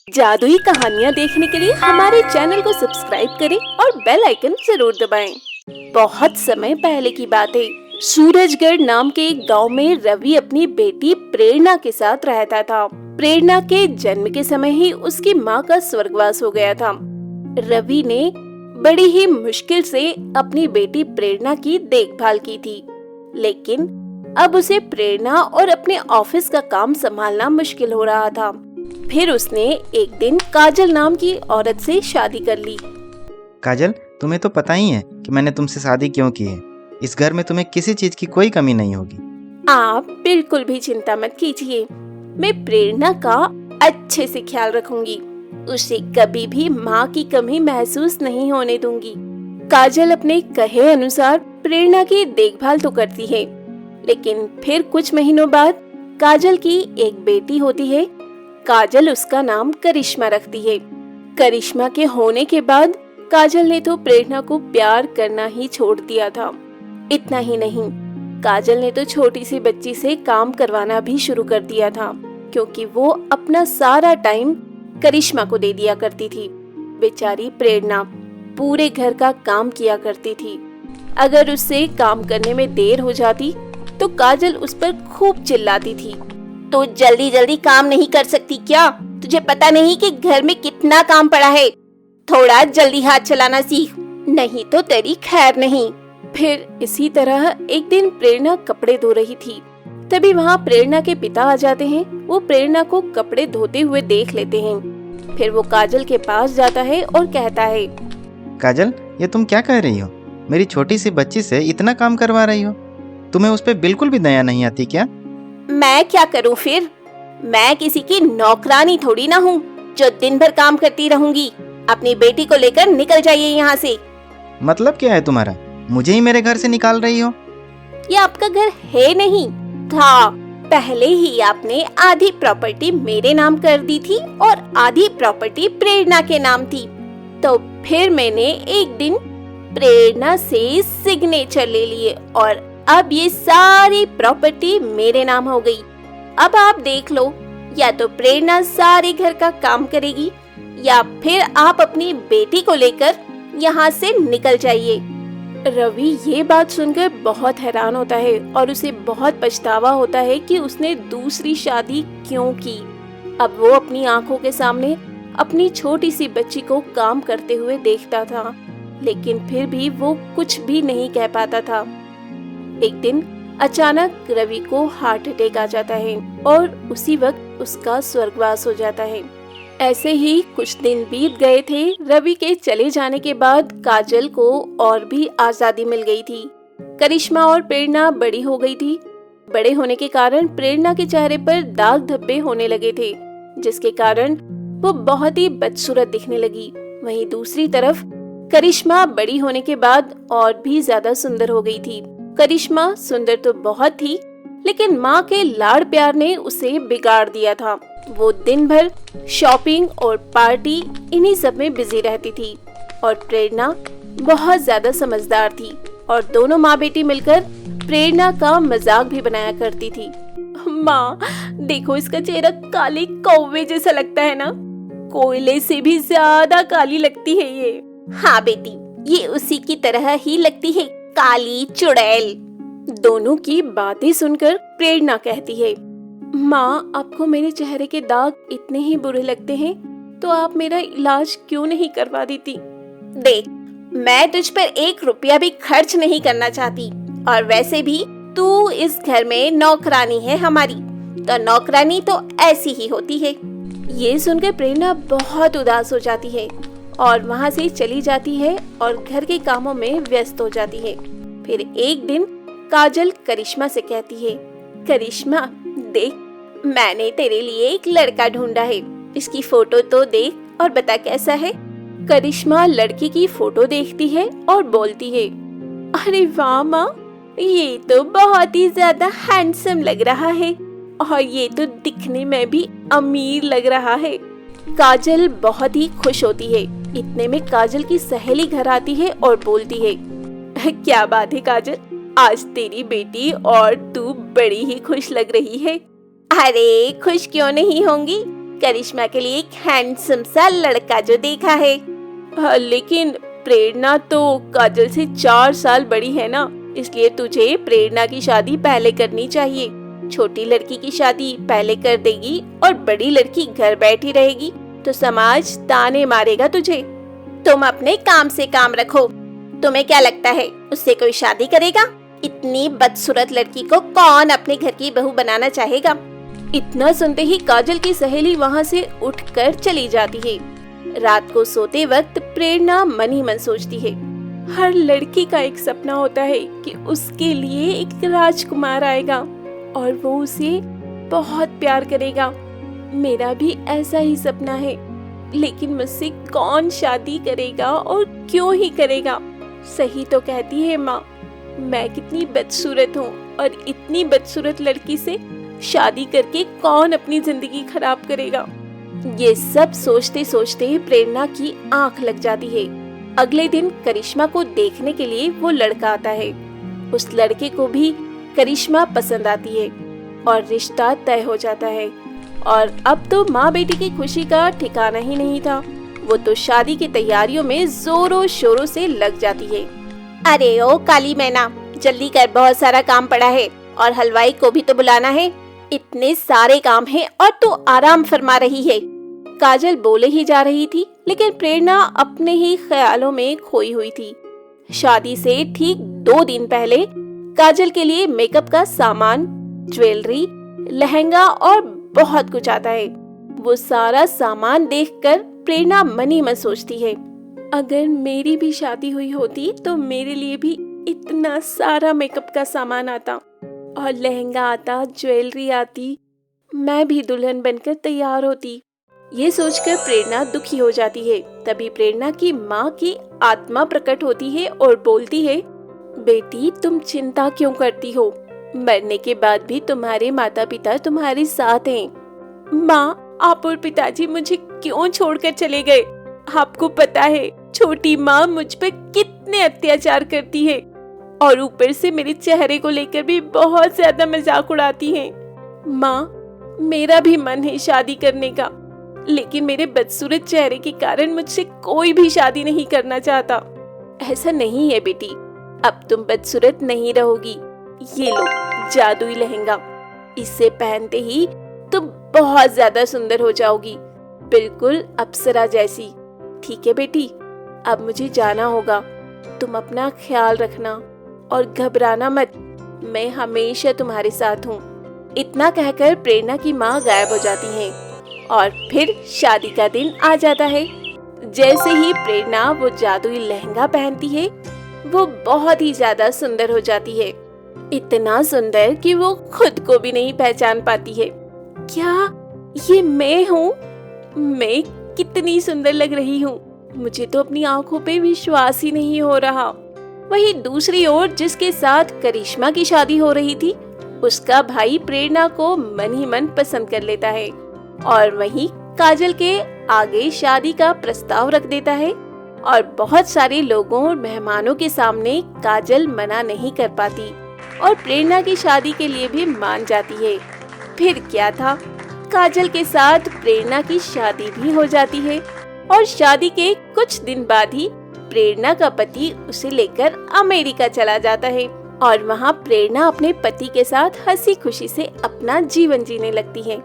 जादुई कहानियाँ देखने के लिए हमारे चैनल को सब्सक्राइब करें और बेल आइकन जरूर दबाएं। बहुत समय पहले की बात है। सूरजगढ़ नाम के एक गांव में रवि अपनी बेटी प्रेरणा के साथ रहता था। प्रेरणा के जन्म के समय ही उसकी माँ का स्वर्गवास हो गया था। रवि ने बड़ी ही मुश्किल से अपनी बेटी प्रेरणा की देखभाल की थी, लेकिन अब उसे प्रेरणा और अपने ऑफिस का काम संभालना मुश्किल हो रहा था। फिर उसने एक दिन काजल नाम की औरत से शादी कर ली। काजल, तुम्हें तो पता ही है कि मैंने तुमसे शादी क्यों की है। इस घर में तुम्हें किसी चीज की कोई कमी नहीं होगी। आप बिल्कुल भी चिंता मत कीजिए, मैं प्रेरणा का अच्छे से ख्याल रखूंगी। उसे कभी भी माँ की कमी महसूस नहीं होने दूंगी। काजल अपने कहे अनुसार प्रेरणा की देखभाल तो करती है, लेकिन फिर कुछ महीनों बाद काजल की एक बेटी होती है। काजल उसका नाम करिश्मा रखती है। करिश्मा के होने के बाद काजल ने तो प्रेरणा को प्यार करना ही छोड़ दिया था। इतना ही नहीं, काजल ने तो छोटी सी बच्ची से काम करवाना भी शुरू कर दिया था, क्योंकि वो अपना सारा टाइम करिश्मा को दे दिया करती थी। बेचारी प्रेरणा पूरे घर का काम किया करती थी। अगर उससे काम करने में देर हो जाती तो काजल उस पर खूब चिल्लाती थी। तो जल्दी जल्दी काम नहीं कर सकती क्या? तुझे पता नहीं कि घर में कितना काम पड़ा है? थोड़ा जल्दी हाथ चलाना सीख, नहीं तो तेरी खैर नहीं। फिर इसी तरह एक दिन प्रेरणा कपड़े धो रही थी। तभी वहाँ प्रेरणा के पिता आ जाते हैं। वो प्रेरणा को कपड़े धोते हुए देख लेते हैं। फिर वो काजल के पास जाता है और कहता है, काजल, ये तुम क्या कह रही हो? मेरी छोटी सी बच्ची से इतना काम करवा रही हो? तुम्हें उस पर बिल्कुल भी दया नहीं आती क्या? मैं क्या करूं फिर? मैं किसी की नौकरानी थोड़ी ना हूँ जो दिन भर काम करती रहूंगी। अपनी बेटी को लेकर निकल जाइए यहाँ से। मतलब क्या है तुम्हारा? मुझे ही मेरे घर से निकाल रही हो? ये आपका घर है नहीं था। पहले ही आपने आधी प्रॉपर्टी मेरे नाम कर दी थी और आधी प्रॉपर्टी प्रेरणा के नाम थी। तो फिर मैंने एक दिन प्रेरणा से सिग्नेचर ले लिए और अब ये सारी प्रॉपर्टी मेरे नाम हो गई। अब आप देख लो, या तो प्रेरणा सारे घर का काम करेगी या फिर आप अपनी बेटी को लेकर यहाँ से निकल जाइए। रवि ये बात सुनकर बहुत हैरान होता है और उसे बहुत पछतावा होता है कि उसने दूसरी शादी क्यों की। अब वो अपनी आंखों के सामने अपनी छोटी सी बच्ची को काम करते हुए देखता था, लेकिन फिर भी वो कुछ भी नहीं कह पाता था। एक दिन अचानक रवि को हार्ट अटैक आ जाता है और उसी वक्त उसका स्वर्गवास हो जाता है। ऐसे ही कुछ दिन बीत गए थे। रवि के चले जाने के बाद काजल को और भी आजादी मिल गई थी। करिश्मा और प्रेरणा बड़ी हो गई थी। बड़े होने के कारण प्रेरणा के चेहरे पर दाग धब्बे होने लगे थे, जिसके कारण वो बहुत ही बदसूरत दिखने लगी। वहीं दूसरी तरफ करिश्मा बड़ी होने के बाद और भी ज्यादा सुंदर हो गई थी। करिश्मा सुंदर तो बहुत थी, लेकिन माँ के लाड़ प्यार ने उसे बिगाड़ दिया था। वो दिन भर शॉपिंग और पार्टी इन्हीं सब में बिजी रहती थी और प्रेरणा बहुत ज्यादा समझदार थी और दोनों माँ बेटी मिलकर प्रेरणा का मजाक भी बनाया करती थी। माँ देखो, इसका चेहरा काले कौवे जैसा लगता है ना? कोयले से भी ज्यादा काली लगती है ये। हाँ बेटी, ये उसी की तरह ही लगती है, काली चुड़ैल। दोनों की बातें सुनकर प्रेरणा कहती है, माँ आपको मेरे चेहरे के दाग इतने ही बुरे लगते हैं तो आप मेरा इलाज क्यों नहीं करवा देती? देख, मैं तुझ पर 1 रुपया भी खर्च नहीं करना चाहती और वैसे भी तू इस घर में नौकरानी है हमारी, तो नौकरानी तो ऐसी ही होती है। ये सुनकर प्रेरणा बहुत उदास हो जाती है और वहाँ से चली जाती है और घर के कामों में व्यस्त हो जाती है। फिर एक दिन काजल करिश्मा से कहती है, करिश्मा देख, मैंने तेरे लिए एक लड़का ढूंढा है, इसकी फोटो तो देख और बता कैसा है। करिश्मा लड़के की फोटो देखती है और बोलती है, अरे वाह माँ, ये तो बहुत ही ज्यादा हैंडसम लग रहा है और ये तो दिखने में भी अमीर लग रहा है। काजल बहुत ही खुश होती है। इतने में काजल की सहेली घर आती है और बोलती है, क्या बात है काजल, आज तेरी बेटी और तू बड़ी ही खुश लग रही है। अरे खुश क्यों नहीं होंगी, करिश्मा के लिए एक हैंडसम सा लड़का जो देखा है। हाँ, लेकिन प्रेरणा तो काजल से 4 साल बड़ी है ना, इसलिए तुझे प्रेरणा की शादी पहले करनी चाहिए। छोटी लड़की की शादी पहले कर देगी और बड़ी लड़की घर बैठी रहेगी तो समाज ताने मारेगा तुझे। तुम अपने काम से काम रखो। तुम्हें क्या लगता है उससे कोई शादी करेगा? इतनी बदसूरत लड़की को कौन अपने घर की बहू बनाना चाहेगा? इतना सुनते ही काजल की सहेली वहाँ से उठकर चली जाती है। रात को सोते वक्त प्रेरणा मन ही मन सोचती है, हर लड़की का एक सपना होता है कि उसके लिए एक राजकुमार आएगा और वो उसे बहुत प्यार करेगा। मेरा भी ऐसा ही सपना है, लेकिन मुझसे कौन शादी करेगा और क्यों ही करेगा? सही तो कहती है माँ, मैं कितनी बदसूरत हूँ और इतनी बदसूरत लड़की से शादी करके कौन अपनी जिंदगी खराब करेगा? ये सब सोचते सोचते प्रेरणा की आंख लग जाती है। अगले दिन करिश्मा को देखने के लिए वो लड़का आता है। उस लड़के को भी करिश्मा पसंद आती है और रिश्ता तय हो जाता है। और अब तो माँ बेटी की खुशी का ठिकाना ही नहीं था। वो तो शादी की तैयारियों में जोरों शोरों से लग जाती है। अरे ओ काली मैना, जल्दी कर, बहुत सारा काम पड़ा है और हलवाई को भी तो बुलाना है। इतने सारे काम हैं और तू आराम फरमा रही है। काजल बोले ही जा रही थी, लेकिन प्रेरणा अपने ही ख्यालों में खोई हुई थी। शादी से ठीक 2 दिन पहले काजल के लिए मेकअप का सामान, ज्वेलरी, लहंगा और बहुत कुछ आता है। वो सारा सामान देखकर प्रेरणा मन ही मन सोचती है, अगर मेरी भी शादी हुई होती तो मेरे लिए भी इतना सारा मेकअप का सामान आता और लहंगा आता, ज्वेलरी आती, मैं भी दुल्हन बनकर तैयार होती। ये सोचकर प्रेरणा दुखी हो जाती है। तभी प्रेरणा की माँ की आत्मा प्रकट होती है और बोलती है, बेटी तुम चिंता क्यों करती हो? मरने के बाद भी तुम्हारे माता पिता तुम्हारे साथ हैं। माँ, आप और पिताजी मुझे क्यों छोड़कर चले गए? आपको पता है छोटी माँ मुझ पर कितने अत्याचार करती है और ऊपर से मेरे चेहरे को लेकर भी बहुत ज्यादा मजाक उड़ाती है। माँ, मेरा भी मन है शादी करने का, लेकिन मेरे बदसूरत चेहरे के कारण मुझसे कोई भी शादी नहीं करना चाहता। ऐसा नहीं है बेटी, अब तुम बदसूरत नहीं रहोगी। ये लो जादुई लहंगा, इसे पहनते ही तुम बहुत ज्यादा सुंदर हो जाओगी, बिल्कुल अप्सरा जैसी। ठीक है बेटी, अब मुझे जाना होगा। तुम अपना ख्याल रखना और घबराना मत, मैं हमेशा तुम्हारे साथ हूँ। इतना कहकर प्रेरणा की माँ गायब हो जाती है और फिर शादी का दिन आ जाता है। जैसे ही प्रेरणा वो जादुई लहंगा पहनती है, वो बहुत ही ज्यादा सुंदर हो जाती है। इतना सुंदर कि वो खुद को भी नहीं पहचान पाती है। क्या ये मैं हूँ? मैं कितनी सुंदर लग रही हूँ, मुझे तो अपनी आंखों पे विश्वास ही नहीं हो रहा। वहीं दूसरी ओर जिसके साथ करिश्मा की शादी हो रही थी, उसका भाई प्रेरणा को मन ही मन पसंद कर लेता है और वहीं काजल के आगे शादी का प्रस्ताव रख देता है। और बहुत सारे लोगों और मेहमानों के सामने काजल मना नहीं कर पाती और प्रेरणा की शादी के लिए भी मान जाती है। फिर क्या था, काजल के साथ प्रेरणा की शादी भी हो जाती है और शादी के कुछ दिन बाद ही प्रेरणा का पति उसे लेकर अमेरिका चला जाता है और वहाँ प्रेरणा अपने पति के साथ हंसी खुशी से अपना जीवन जीने लगती है।